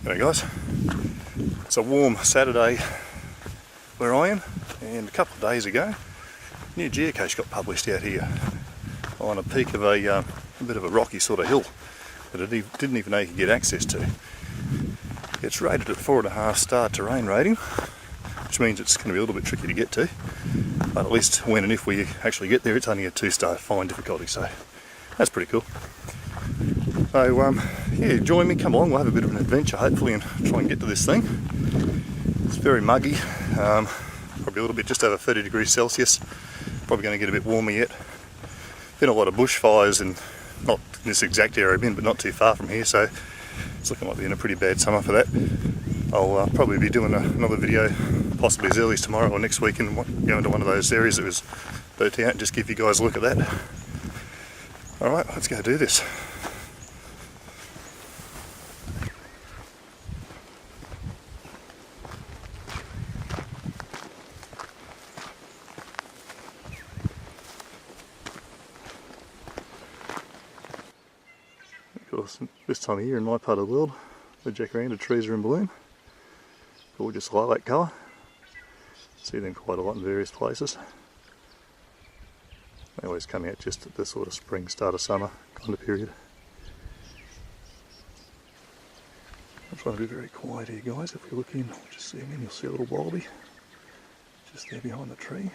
G'day guys, it's a warm Saturday where I am, and a couple of days ago a new geocache got published out here on a peak of a bit of a rocky sort of hill that I didn't even know you could get access to. It's rated at 4.5 star terrain rating, which means it's going to be a little bit tricky to get to, but at least when and if we actually get there, it's only a 2-star fine difficulty, so that's pretty cool. So yeah, join me, come along, we'll have a bit of an adventure hopefully and try and get to this thing. It's very muggy, probably a little bit just over 30 degrees Celsius, probably going to get a bit warmer yet. Been a lot of bushfires, and not in this exact area I've been, but not too far from here, so it's looking like we're in a pretty bad summer for that. I'll probably be doing another video possibly as early as tomorrow or next week and go into one of those areas that was burnt out and just give you guys a look at that. Alright, let's go do this. Of course, this time of year in my part of the world, the jacaranda trees are in bloom. Gorgeous lilac colour. See them quite a lot in various places. They always come out just at the sort of spring, start of summer kind of period. I'm trying to be very quiet here, guys. If we look in, just zoom in, you'll see a little wallaby just there behind the tree.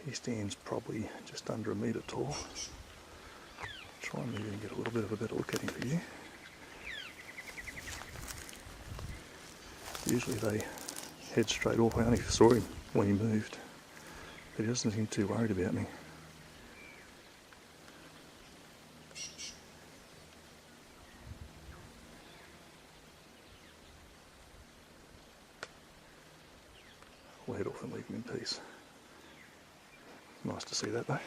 He stands probably just under a metre tall. Try and maybe get a little bit of a better look at him for you. Usually they head straight off. I only saw him when he moved, but he doesn't seem too worried about me. I'll head off and leave him in peace. Nice to see that though.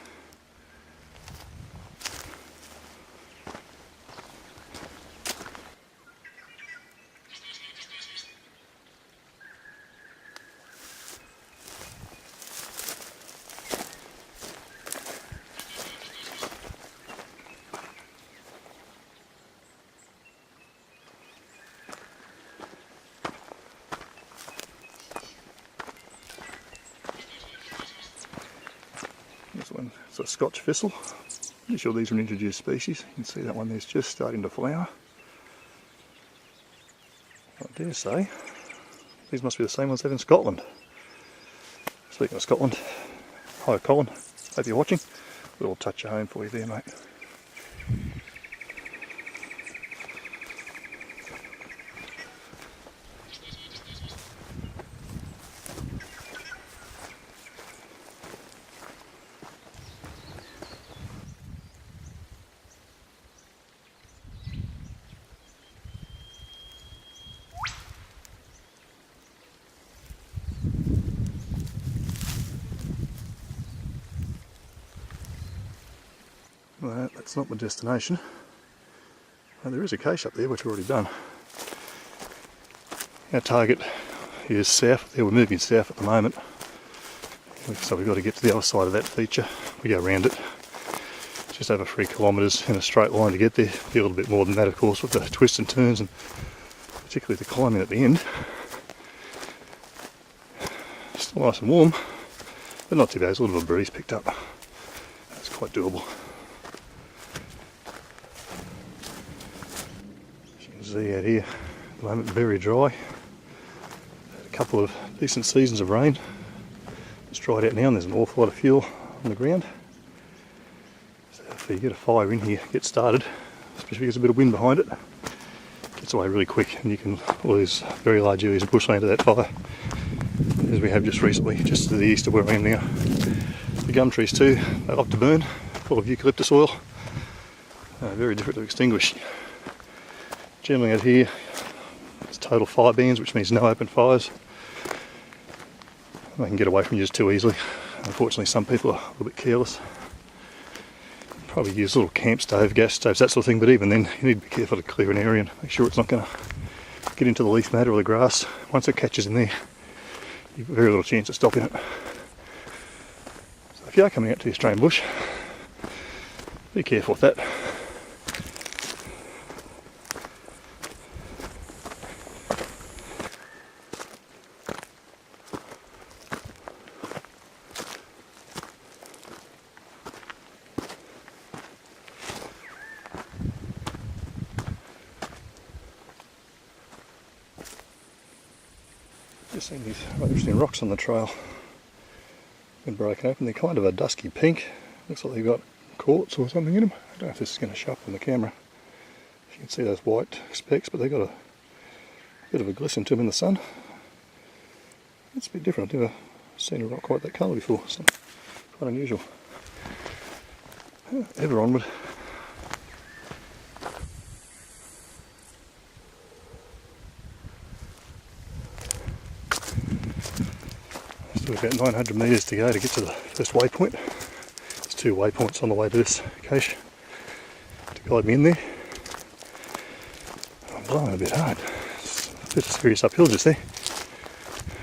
This one, it's a Scotch thistle. Pretty sure these are an introduced species. You can see that one there's just starting to flower. I dare say these must be the same ones they have in Scotland. Speaking of Scotland, hi Colin, hope you're watching. A little touch of home for you there, mate. Well, that's not my destination. Well, there is a cache up there which we've already done. Our target is south. There, we're moving south at the moment, so we've got to get to the other side of that feature. We go around it, just over 3 kilometres in a straight line to get there. Be a little bit more than that, of course, with the twists and turns and particularly the climbing at the end. Still nice and warm, but not too bad. There's a little bit of a breeze picked up. That's quite doable. See out here at the moment, very dry. Had a couple of decent seasons of rain. It's dried out now and there's an awful lot of fuel on the ground. So if you get a fire in here, get started, especially if there's a bit of wind behind it, it gets away really quick and you can lose very large areas of bushland to that fire, as we have just recently, just to the east of where I am now. The gum trees too, they like to burn, full of eucalyptus oil, very difficult to extinguish. Generally out here, it's total fire bans, which means no open fires. They can get away from you just too easily. Unfortunately, some people are a little bit careless. Probably use little camp stove, gas stoves, that sort of thing, but even then, you need to be careful to clear an area and make sure it's not going to get into the leaf matter or the grass. Once it catches in there, you've got very little chance of stopping it. So if you are coming out to the Australian bush, be careful with that. Just seen these interesting rocks on the trail. Been broken open. They're kind of a dusky pink. Looks like they've got quartz or something in them. I don't know if this is going to show up on the camera. You can see those white specks, but they've got a bit of a glisten to them in the sun. It's a bit different. I've never seen a rock quite that colour before, so quite unusual. Ever onward. Still about 900 metres to go to get to the first waypoint. There's 2 waypoints on the way to this cache to guide me in there. I'm blowing a bit hard. It's a bit of serious uphill just there. I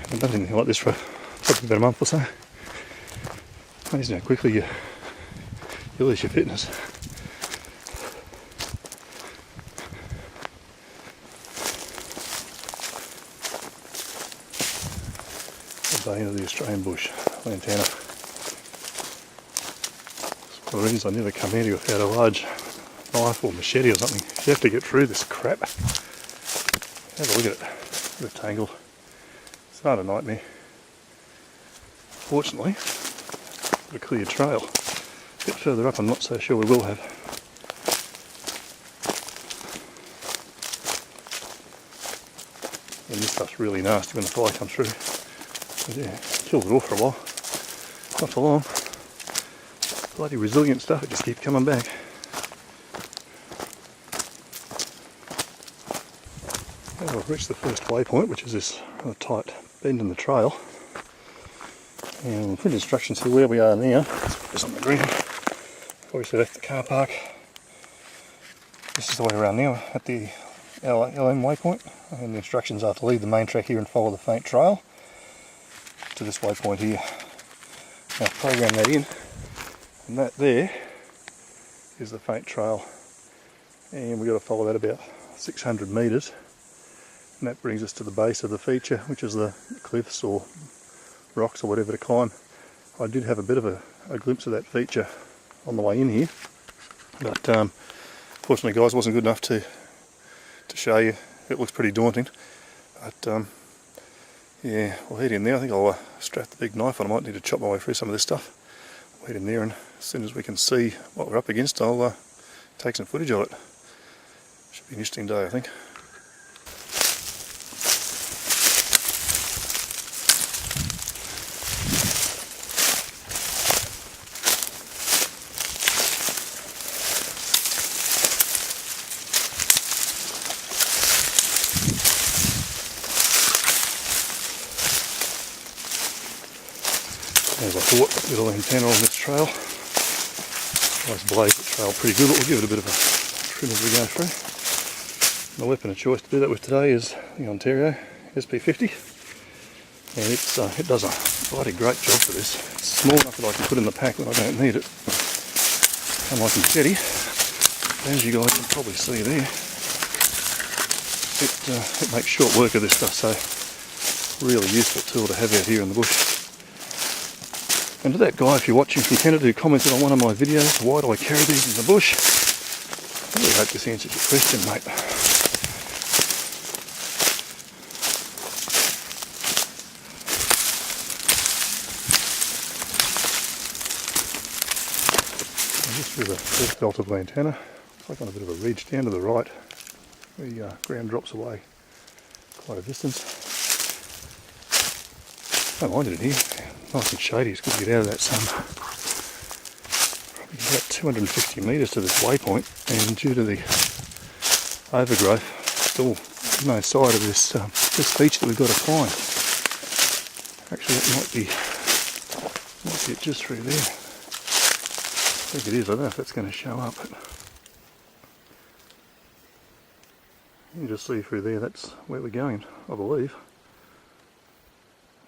haven't done anything like this for probably about a month or so. Amazing how quickly you lose your fitness. The bane of the Australian bush, lantana. It's one of the reasons I never come out here without a large knife or machete or something. You have to get through this crap. Have a look at it. The tangle. It's not a nightmare. Fortunately, a clear trail. A bit further up I'm not so sure we will have. And this stuff's really nasty when the fire comes through. But yeah, kills it off for a while. Not for long. Bloody resilient stuff, it just keeps coming back. Now we've reached the first waypoint, which is this rather tight bend in the trail. And we'll put instructions here where we are now. Let's put this on the ground. Obviously left the car park. This is the way around now at the LM waypoint. And the instructions are to leave the main track here and follow the faint trail to this waypoint here. Now program that in, and that there is the faint trail, and we've got to follow that about 600 metres, and that brings us to the base of the feature, which is the cliffs or rocks or whatever to climb. I did have a bit of a glimpse of that feature on the way in here, but fortunately guys, wasn't good enough to show you. It looks pretty daunting, but yeah, we'll head in there. I think I'll strap the big knife on. I might need to chop my way through some of this stuff. We'll head in there, and as soon as we can see what we're up against, I'll take some footage of it. Should be an interesting day, I think. As I thought, with a lantana on this trail. Tries to blaze the trail pretty good, but we'll give it a bit of a trim as we go through. My weapon of choice to do that with today is the Ontario SP50, and it does a bloody great job for this. It's small enough that I can put in the pack when I don't need it. Unlike machete, as you guys can probably see there, it makes short work of this stuff, so really useful tool to have out here in the bush. And to that guy, if you're watching from Canada, who commented on one of my videos, why do I carry these in the bush? I really hope this answers your question, mate. Just through the first belt of lantana, it's like on a bit of a ridge down to the right. The ground drops away quite a distance. Don't mind it in here. Nice and shady, it's good to get out of that sun. Probably about 250 metres to this waypoint, and due to the overgrowth, still no sight of this feature that we've got to find. Actually, that might be it just through there. I think it is. I don't know if that's going to show up. But you can just see through there, that's where we're going, I believe.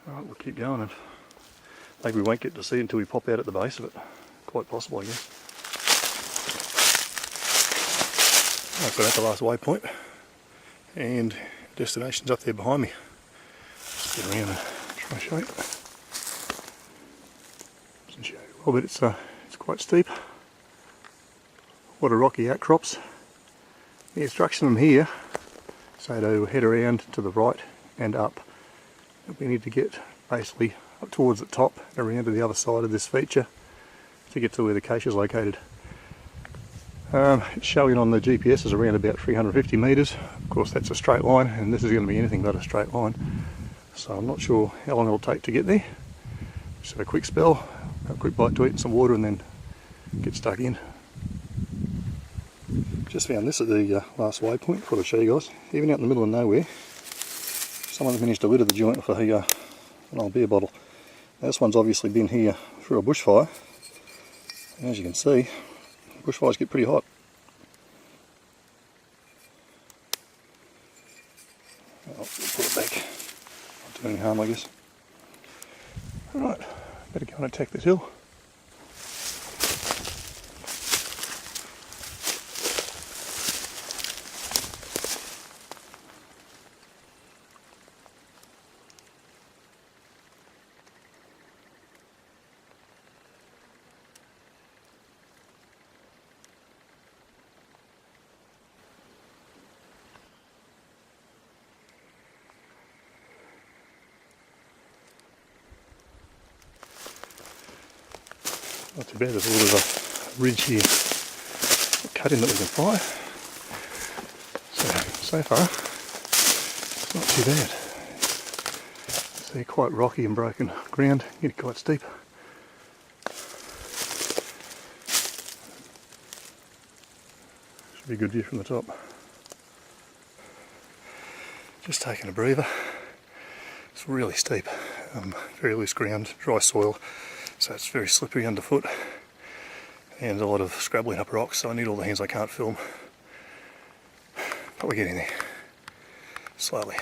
Alright, we'll keep going, and maybe we won't get to see it until we pop out at the base of it. Quite possible, I guess. I've got at the last waypoint, and destination's up there behind me. Just get around and try to show you. Doesn't show you well, but it's quite steep. What a rocky outcrops. The instruction on here say to head around to the right and up, We need to get basically up towards the top, around to the other side of this feature to get to where the cache is located. It's showing on the GPS is around about 350 metres. Of course that's a straight line, and this is going to be anything but a straight line. So I'm not sure how long it'll take to get there. Just have a quick spell, a quick bite to eat and some water, and then get stuck in. Just found this at the last waypoint. Thought I'd show you guys. Even out in the middle of nowhere, someone's managed to litter the joint with an old beer bottle. Now, this one's obviously been here through a bushfire. And as you can see, bushfires get pretty hot. I'll put it back. Not doing any harm, I guess. Alright, better go and attack this hill. Not too bad, there's a little bit of a ridge here, a cut in that we can fly. So far, it's not too bad. See, quite rocky and broken ground, getting quite steep. Should be a good view from the top. Just taking a breather. It's really steep, very loose ground, dry soil. So it's very slippery underfoot and a lot of scrabbling up rocks, so I need all the hands I can't film. But we're getting there, slowly.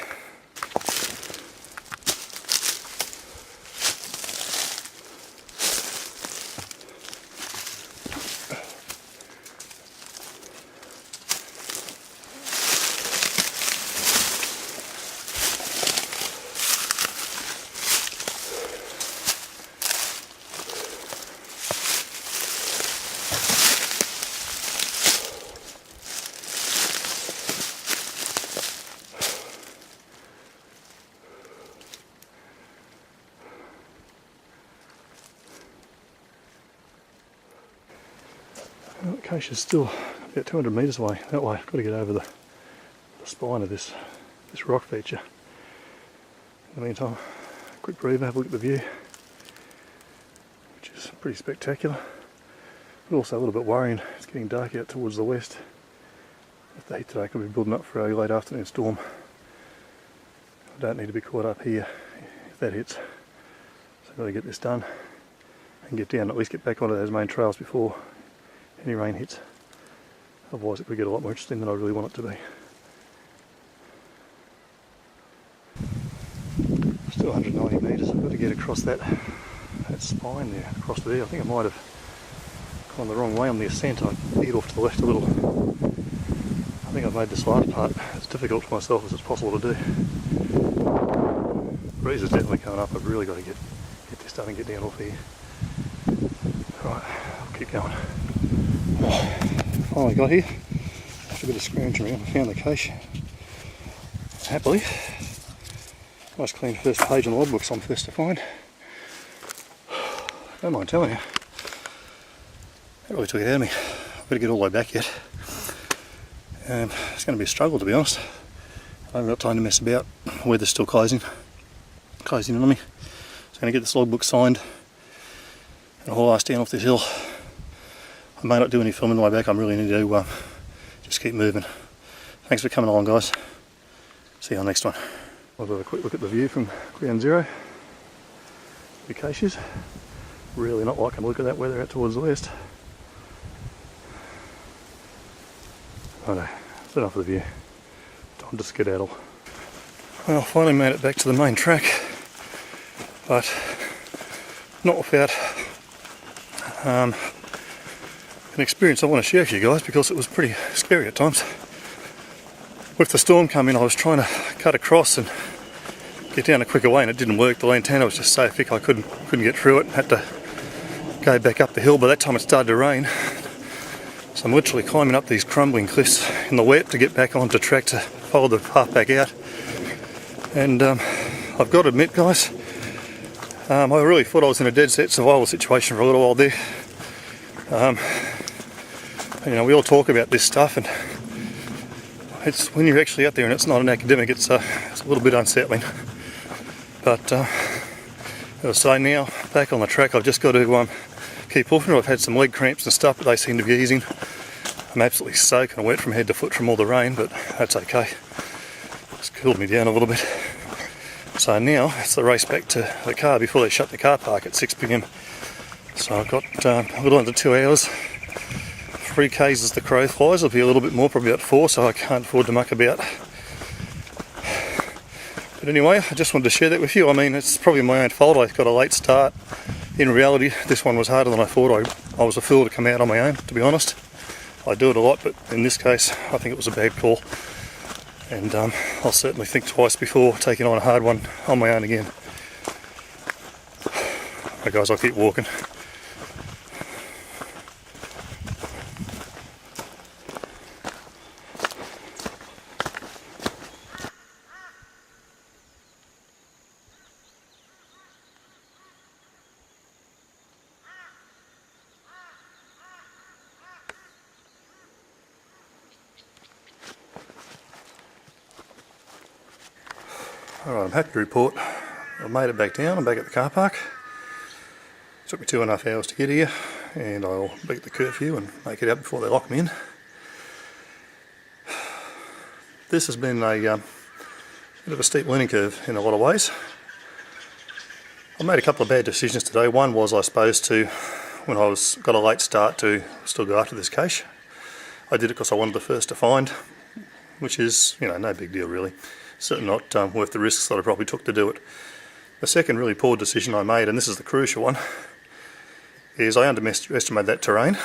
Well, the cache is still about 200 metres away that way. I've got to get over the spine of this rock feature. In the meantime, quick breather, have a look at the view, which is pretty spectacular, but also a little bit worrying. It's getting dark out towards the west. If the heat today could be building up for a late afternoon storm. I don't need to be caught up here if that hits. So I've got to get this done and get down, at least get back onto those main trails before any rain hits. Otherwise it could get a lot more interesting than I really want it to be. Still 190 metres. I've got to get across that spine there, across there. I think I might have gone the wrong way on the ascent. I veered off to the left a little. I think I've made this last part as difficult for myself as it's possible to do. The breeze is definitely coming up. I've really got to get this done and get down off here. Right, I'll keep going. Finally got here. After a bit of scrounging around, I found the cache. Happily. Nice clean first page on the logbooks I'm first to find. Don't mind telling you, that really took it out of me. I've got to get all the way back yet. It's going to be a struggle, to be honest. I haven't got time to mess about. The weather's still closing in on me. So I'm going to get this logbook signed and haul ass down off this hill. I may not do any filming on the way back. I really need to just keep moving. Thanks for coming along, guys. See you on the next one. I'll have a quick look at the view from ground zero. The caches. Really not liking the look of that weather out towards the west. Righto, that's enough of the view. Time to skedaddle. Well, finally made it back to the main track, but not without an experience I want to share with you guys, because it was pretty scary at times. With the storm coming, I was trying to cut across and get down a quicker way, and it didn't work. The lantana was just so thick I couldn't get through it. Had to go back up the hill. By that time it started to rain, so I'm literally climbing up these crumbling cliffs in the wet to get back onto track to follow the path back out. And I I've got to admit, guys, I really thought I was in a dead set survival situation for a little while there. You know, we all talk about this stuff, and it's when you're actually out there and it's not an academic, it's a little bit unsettling. But as I say, now back on the track, I've just got to keep pushing. I've had some leg cramps and stuff, but they seem to be easing. I'm absolutely soaking wet from head to foot from all the rain, but that's okay. It's cooled me down a little bit. So now it's the race back to the car before they shut the car park at 6 p.m. So I've got a little under 2 hours. 3 k's as the crow flies. It'll be a little bit more, probably about 4, so I can't afford to muck about. But anyway, I just wanted to share that with you. I mean, it's probably my own fault. I got a late start. In reality, this one was harder than I thought. I was a fool to come out on my own, to be honest. I do it a lot, but in this case, I think it was a bad call. And I'll certainly think twice before taking on a hard one on my own again. Right guys, I'll keep walking. Alright, I'm happy to report I've made it back down. I'm back at the car park. It took me 2.5 hours to get here, and I'll beat the curfew and make it out before they lock me in. This has been a bit of a steep learning curve in a lot of ways. I made a couple of bad decisions today. One was, I suppose, when I got a late start, to still go after this cache. I did it because I wanted the first to find, which is, you know, no big deal really. Certainly not worth the risks that I probably took to do it. The second really poor decision I made, and this is the crucial one, is I underestimated that terrain,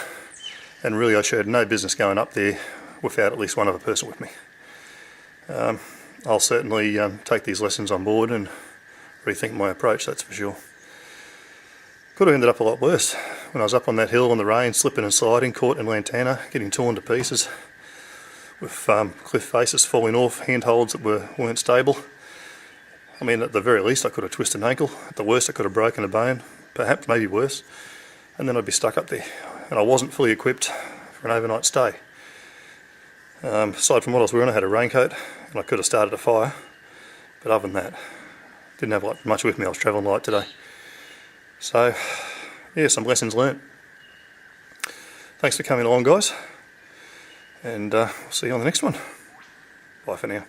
and really I showed no business going up there without at least one other person with me. I'll certainly take these lessons on board and rethink my approach, that's for sure. Could have ended up a lot worse. When I was up on that hill in the rain, slipping and sliding, caught in lantana, getting torn to pieces, with cliff faces falling off, handholds that weren't stable. I mean, at the very least I could have twisted an ankle. At the worst I could have broken a bone, perhaps maybe worse, and then I'd be stuck up there. And I wasn't fully equipped for an overnight stay. Aside from what I was wearing, I had a raincoat and I could have started a fire, but other than that, didn't have much with me. I was travelling light today. So, yeah, some lessons learnt. Thanks for coming along, guys. And we'll see you on the next one. Bye for now.